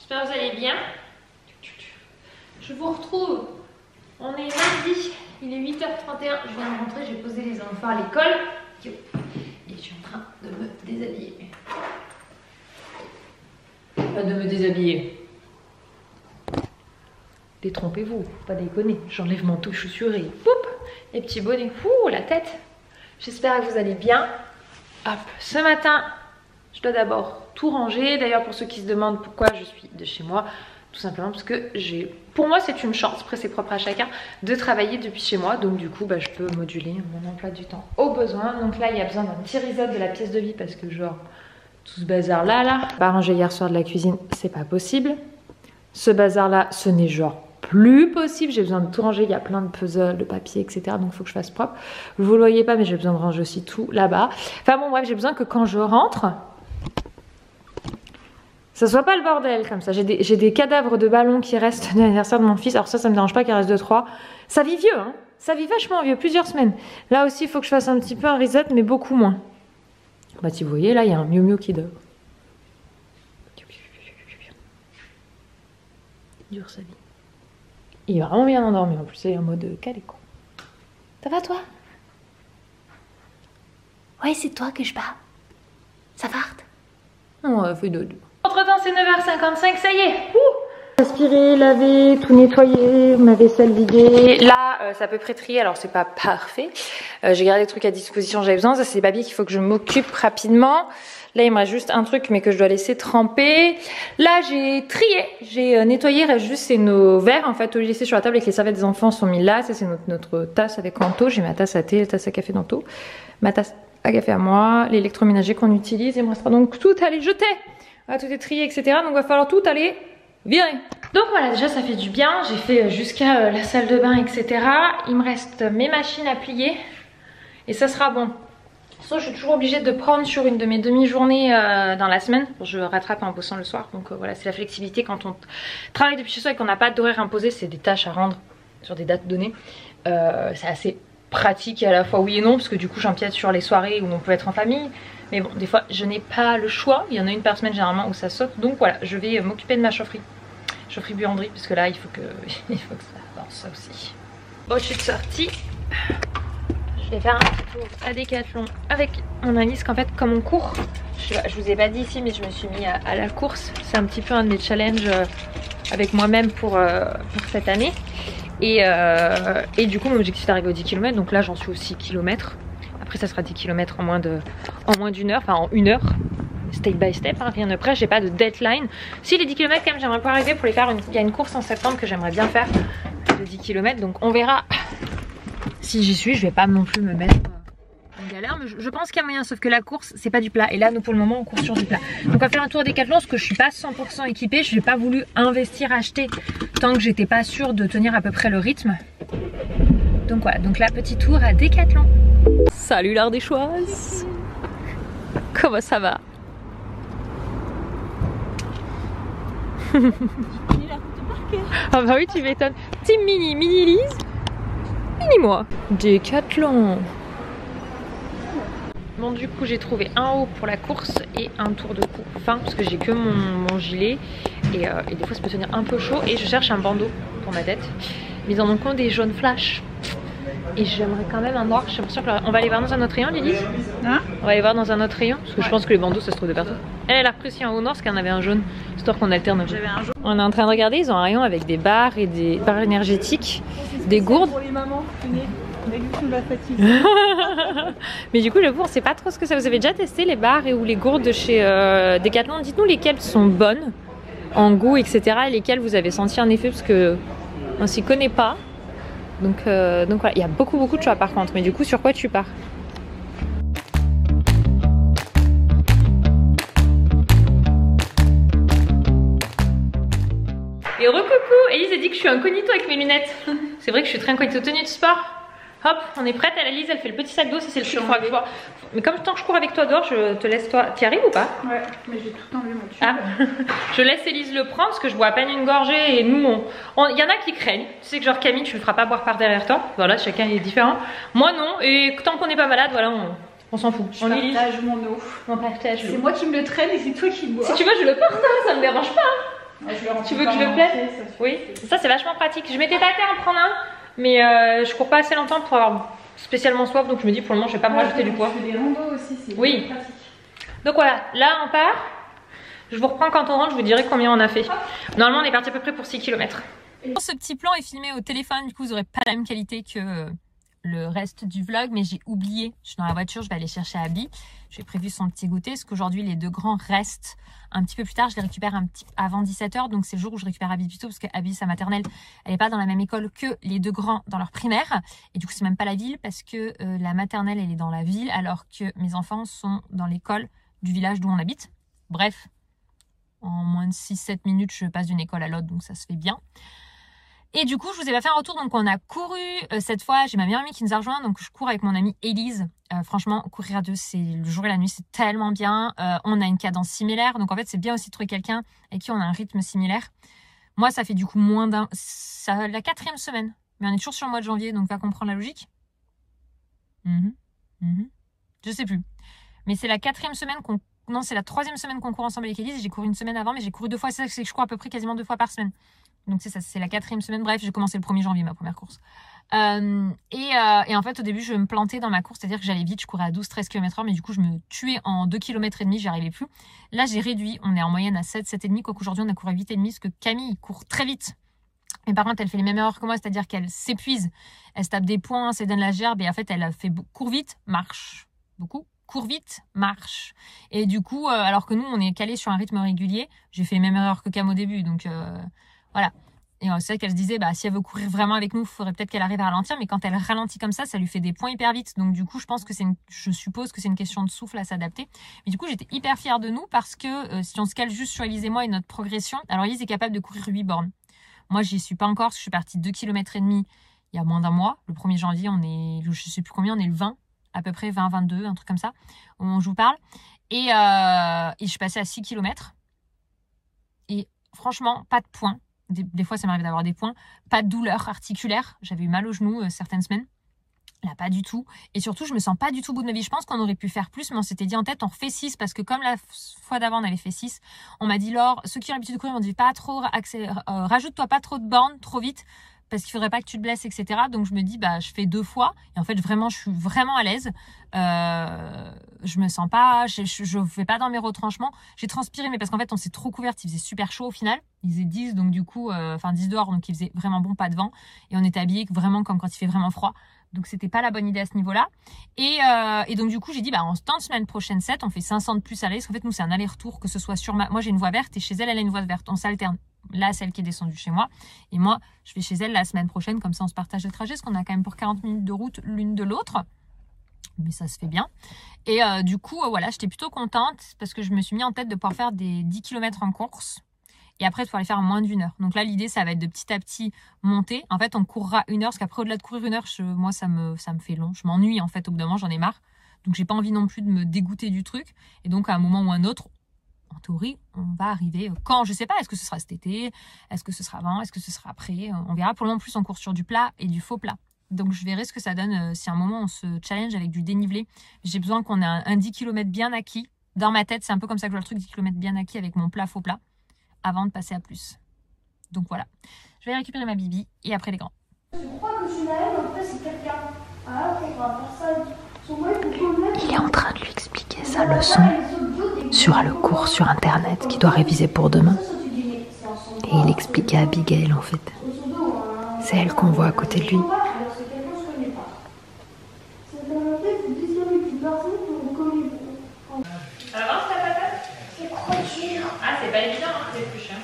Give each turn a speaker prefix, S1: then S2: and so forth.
S1: J'espère que vous allez bien. Je vous retrouve. On est mardi, il est 8h31. Je viens de rentrer, j'ai posé les enfants à l'école. Et je suis en train de me déshabiller. Pas de me déshabiller. Détrompez-vous, pas déconner. J'enlève manteau, chaussures et poup, les petits bonnets. Ouh, la tête. J'espère que vous allez bien. Hop, ce matin, je dois d'abord tout ranger. D'ailleurs, pour ceux qui se demandent pourquoi je suis de chez moi, tout simplement parce que pour moi c'est une chance, après c'est propre à chacun, de travailler depuis chez moi. Donc du coup, je peux moduler mon emploi du temps au besoin. Donc là, il y a besoin d'un petit reset de la pièce de vie parce que genre, tout ce bazar là, pas rangé hier soir de la cuisine, c'est pas possible. Ce bazar là, ce n'est genre plus possible, j'ai besoin de tout ranger, il y a plein de puzzles, de papier, etc. Donc il faut que je fasse propre. Vous le voyez pas, mais j'ai besoin de ranger aussi tout là-bas. Enfin bon, bref, j'ai besoin que quand je rentre, ça soit pas le bordel comme ça. J'ai des cadavres de ballons qui restent de l'anniversaire de mon fils. Alors ça me dérange pas qu'il reste 2-3. Ça vit vieux, hein. Ça vit vachement vieux, plusieurs semaines. Là aussi, il faut que je fasse un petit peu un reset, mais beaucoup moins. Si vous voyez, là, il y a un miou miou qui dort. Dure sa vie. Il est vraiment bien endormi en plus, c'est en mode calé quoi. Ça va toi? Ouais, c'est toi que je parle. Ça parte? Non, fait dodo. Entre temps, c'est 9h55, ça y est. Aspirer, laver, tout nettoyer, ma vaisselle vidée. Là, c'est à peu près trié, alors c'est pas parfait. J'ai gardé des trucs à disposition, j'avais besoin. Ça, c'est des papiers qu'il faut que je m'occupe rapidement. Là, il me reste juste un truc, mais que je dois laisser tremper. Là, j'ai trié, j'ai nettoyé. Il reste juste, c'est nos verres, en fait, au lieu de laisser sur la table avec les serviettes des enfants sont mis là. Ça, c'est notre tasse avec Anto. J'ai ma tasse à thé, la tasse à café d'Anto. Ma tasse à café à moi, l'électroménager qu'on utilise. Il me restera donc tout à les jeter. Tout est trié, etc. Donc, il va falloir tout aller virer. Donc voilà, déjà, ça fait du bien. J'ai fait jusqu'à la salle de bain, etc. Il me reste mes machines à plier. Et ça sera bon. Je suis toujours obligée de prendre sur une de mes demi-journées dans la semaine. Je rattrape en bossant le soir. Donc voilà, c'est la flexibilité quand on travaille depuis chez soi et qu'on n'a pas d'horaire imposé. C'est des tâches à rendre sur des dates données. C'est assez pratique et à la fois oui et non. Parce que du coup, j'empiète sur les soirées où on peut être en famille. Mais bon, des fois, je n'ai pas le choix. Il y en a une par semaine généralement où ça saute. Donc voilà, je vais m'occuper de ma chaufferie. Chaufferie-buanderie. Parce que là, il faut que ça avance, ça aussi. Bon, je suis sortie. Je vais faire un petit tour à Decathlon avec mon Alice, qu'en fait comme on court, je vous ai pas dit ici mais je me suis mis à la course. C'est un petit peu un de mes challenges avec moi-même pour cette année. Et du coup mon objectif est d'arriver aux 10 km, donc là j'en suis aux 6 km. Après ça sera 10 km en moins d'une heure, enfin en 1 heure. Step by step, hein, rien de près, j'ai pas de deadline. Si les 10 km quand même j'aimerais pas arriver pour les faire, il y a une course en septembre que j'aimerais bien faire de 10 km, donc on verra. Si j'y suis, je vais pas non plus me mettre en galère, mais je pense qu'il y a moyen, sauf que la course c'est pas du plat et là nous pour le moment on court sur du plat. Donc on va faire un tour Décathlon parce que je suis pas 100% équipée, je n'ai pas voulu investir, acheter tant que j'étais pas sûre de tenir à peu près le rythme. Donc voilà, donc là petit tour à Décathlon. Salut l'Ardéchoise. Comment ça va? Ah bah oui tu m'étonnes. Team mini Lise. Mini-moi. Décathlon. Bon du coup j'ai trouvé un haut pour la course et un tour de cou fin parce que j'ai que mon gilet et des fois ça peut tenir un peu chaud et je cherche un bandeau pour ma tête. Mais ils en ont compte des jaunes flash et j'aimerais quand même un noir. Je suis sûre qu'on va aller voir dans un autre rayon Lily. Hein? On va aller voir dans un autre rayon parce que je pense que les bandeaux ça se trouve de partout. Elle a repris aussi un haut noir parce qu'elle en avait un jaune histoire qu'on alterne un peu. Un jaune. On est en train de regarder, ils ont un rayon avec des barres et des barres énergétiques, des gourdes. Pour les mamans, la fatigue. Mais du coup j'avoue on sait pas trop ce que ça. Vous avez déjà testé les barres ou les gourdes de chez Decathlon? Dites-nous lesquelles sont bonnes en goût etc. et lesquelles vous avez senti un effet parce que on s'y connaît pas. Donc voilà, il y a beaucoup de choix par contre. Mais du coup sur quoi tu pars? Et recoucou, Elise a dit que je suis incognito avec mes lunettes. C'est vrai que je suis très incognito. Tenue de sport. Hop, on est prête. Elle, Elise, elle fait le petit sac d'eau. Ça, c'est le truc que je vois. Mais comme tant que je cours avec toi dehors, je te laisse toi. T'y arrives ou pas? Ouais, mais j'ai tout enlevé mon tube. Ah. Je laisse Elise le prendre parce que je bois à peine une gorgée. Et nous, il y en a qui craignent. Tu sais que genre Camille, tu le feras pas boire par derrière toi. Voilà, chacun est différent. Moi, non. Et tant qu'on n'est pas malade, voilà, on s'en fout.
S2: Je partage mon eau.
S1: On partage l'eau.
S2: C'est moi qui me le traîne et c'est toi qui le bois.
S1: Si tu veux, je le porte, hein, ça me dérange pas. Tu veux que je le plaide? Oui, ça c'est vachement pratique. Je m'étais tâtée à en prendre un, mais je cours pas assez longtemps pour avoir spécialement soif, donc je me dis pour le moment je vais pas me rajouter du poids.
S2: Je fais des randos aussi, c'est pratique.
S1: Donc voilà, là on part. Je vous reprends quand on rentre, je vous dirai combien on a fait. Normalement on est parti à peu près pour 6 km. Ce petit plan est filmé au téléphone, du coup vous n'aurez pas la même qualité que le reste du vlog, mais j'ai oublié. Je suis dans la voiture, je vais aller chercher Abby. J'ai prévu son petit goûter, parce qu'aujourd'hui les deux grands restent un petit peu plus tard. Je les récupère un petit avant 17 h, donc c'est le jour où je récupère Abby plus tôt, parce qu'Abby, sa maternelle, elle n'est pas dans la même école que les deux grands dans leur primaire. Et du coup c'est même pas la ville, parce que la maternelle elle est dans la ville, alors que mes enfants sont dans l'école du village d'où on habite. Bref, en moins de 6-7 minutes je passe d'une école à l'autre, donc ça se fait bien. Et du coup, je vous ai pas fait un retour, donc on a couru cette fois. J'ai ma meilleure amie qui nous a rejoint, donc je cours avec mon amie Élise. Franchement, courir à deux, c'est le jour et la nuit, c'est tellement bien. On a une cadence similaire, donc en fait, c'est bien aussi de trouver quelqu'un avec qui on a un rythme similaire. Moi, ça fait du coup moins d'un... Ça la 4e semaine, mais on est toujours sur le mois de janvier, donc va comprendre la logique. Je sais plus. Mais c'est la 4e semaine qu'on... Non, c'est la 3e semaine qu'on court ensemble avec Élise. J'ai couru une semaine avant, mais j'ai couru 2 fois. C'est que je cours à peu près quasiment 2 fois par semaine. Donc c'est ça, c'est la 4e semaine. Bref, j'ai commencé le 1er janvier ma première course. Et en fait, au début, je me plantais dans ma course, c'est-à-dire que j'allais vite, je courais à 12-13 km/h, mais du coup, je me tuais en 2 km et demi, j'y arrivais plus. Là, j'ai réduit, on est en moyenne à 7,5, quoique aujourd'hui, on a couru à 8,5, parce que Camille court très vite. Mais par contre, elle fait les mêmes erreurs que moi, c'est-à-dire qu'elle s'épuise, elle se tape des points, c'est donne la gerbe, et en fait, elle fait court vite, marche. Beaucoup. Cours vite, marche. Et du coup, alors que nous, on est calé sur un rythme régulier, j'ai fait les mêmes erreurs que Cam au début, donc... Voilà. Et c'est vrai qu'elle se disait, bah, si elle veut courir vraiment avec nous, il faudrait peut-être qu'elle arrive à ralentir. Mais quand elle ralentit comme ça lui fait des points hyper vite. Donc du coup, je suppose que c'est une question de souffle à s'adapter. Mais du coup, j'étais hyper fière de nous parce que si on se cale juste sur Élise et moi et notre progression, alors Élise est capable de courir 8 bornes. Moi, j'y suis pas encore parce que je suis partie 2,5 km il y a moins d'un mois. Le 1er janvier, on est, je sais plus combien, on est le 20, à peu près 20, 22, un truc comme ça, au moment où je vous parle. Et je suis passée à 6 km. Et franchement, pas de points. Des fois, ça m'arrive d'avoir des points. Pas de douleur articulaire. J'avais eu mal au genou certaines semaines. Là, pas du tout. Et surtout, je me sens pas du tout au bout de ma vie. Je pense qu'on aurait pu faire plus, mais on s'était dit en tête, on refait 6. Parce que comme la fois d'avant, on avait fait 6. On m'a dit, Laure, ceux qui ont l'habitude de courir m'ont dit, pas trop, rajoute-toi pas trop de bornes, trop vite. Parce qu'il faudrait pas que tu te blesses, etc. Donc je me dis, bah, je fais 2 fois. Et en fait, vraiment, je suis vraiment à l'aise. Je me sens pas, je fais pas dans mes retranchements. J'ai transpiré, mais parce qu'en fait, on s'est trop couverte. Il faisait super chaud au final. Il faisait 10, donc du coup, 10 dehors, donc il faisait vraiment bon, pas de vent. Et on était habillés vraiment comme quand il fait vraiment froid. Donc c'était pas la bonne idée à ce niveau-là. Et donc du coup, j'ai dit, bah, en semaine prochaine 7, on fait 500 de plus à l'aller. Parce qu'en fait, nous, c'est un aller-retour, que ce soit sur moi, j'ai une voie verte et chez elle, elle a une voie verte. On s'alterne. Là, celle qui est descendue chez moi. Et moi, je vais chez elle la semaine prochaine. Comme ça, on se partage le trajet. Parce qu'on a quand même pour 40 minutes de route l'une de l'autre. Mais ça se fait bien. Et du coup, voilà, j'étais plutôt contente. Parce que je me suis mis en tête de pouvoir faire des 10 km en course. Et après, de pouvoir les faire en moins d'1 heure. Donc là, l'idée, ça va être de petit à petit monter. En fait, on courra 1 heure. Parce qu'après, au-delà de courir 1 heure, moi, ça me fait long. Je m'ennuie, en fait, au bout d'un moment, j'en ai marre. Donc, j'ai pas envie non plus de me dégoûter du truc. Et donc, à un moment ou un autre, en théorie, on va arriver quand, je sais pas, est-ce que ce sera cet été, est-ce que ce sera avant, est-ce que ce sera après, on verra. Pour le moment, plus on court sur du plat et du faux plat. Donc je verrai ce que ça donne si à un moment on se challenge avec du dénivelé. J'ai besoin qu'on ait un 10 km bien acquis. Dans ma tête, c'est un peu comme ça que je vois le truc, 10 km bien acquis avec mon plat faux plat, avant de passer à plus. Donc voilà, je vais récupérer ma bibi et après les grands.
S3: Je crois que je suis là, en fait c'est quelqu'un. Ah ok, on va faire ça.
S1: Il est en train de lui expliquer sa leçon sur le cours sur internet qu'il doit réviser pour demain. Et il explique à Abigail en fait. C'est elle qu'on voit à côté de lui. Ça avance la patate?
S3: C'est trop dur.
S1: Ah, c'est pas évident, hein, c'est plus cher.